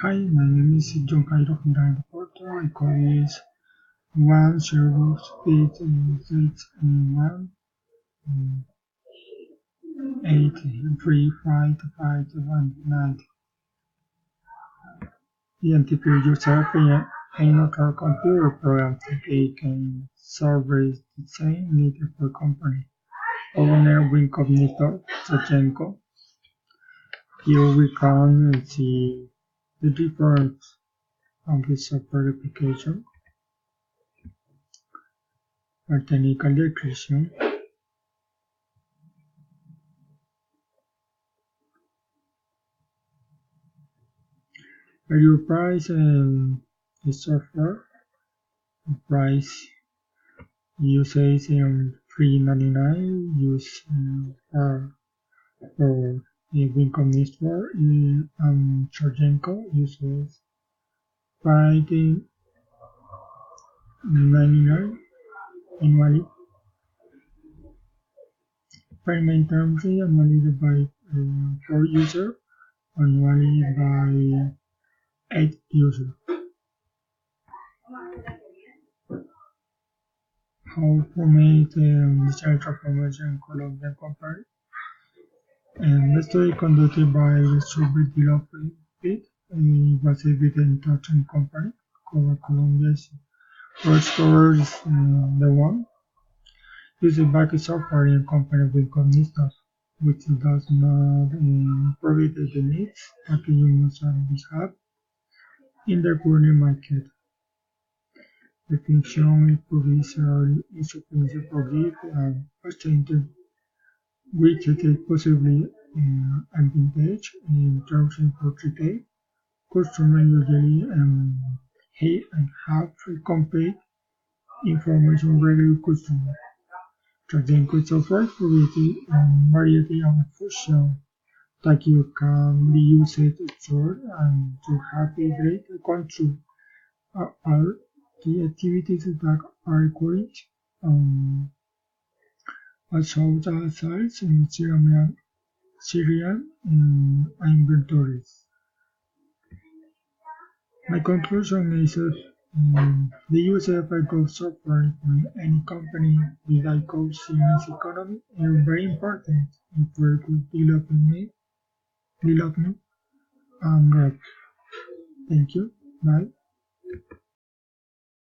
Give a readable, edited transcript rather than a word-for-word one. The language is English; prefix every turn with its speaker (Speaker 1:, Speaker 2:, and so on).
Speaker 1: Hi, my name is John Cairo Miranda Porto. I call is 1 Identify yourself in another computer program that can service the same needed for company. Owner Wincognito Sachenko. Here we can see the difference of the software application or technical description. Where you price the software price usage $3.99 use for Wincognito store and Chargenko uses $5.99 annually. Payment terms annually by 4 users, annually by 8 users. How to make digital transformation Colombian company? The study conducted by the Soviet development was evident that company Colombia's first covers the one using back software in company with cognitions, which does not provide the needs that humans have in the current market. The function provisionally insufficient for give and percentage, which is possibly advantage in terms of retail. Customers usually have complete information ready customer. Technologic software provides a variety of functions that you can be used to store and to have a great control all the activities that are current, um, such as sales and cereal inventories. My conclusion is that the use of good software in any company without causing its economy is very important for good development and growth. Thank you. Bye.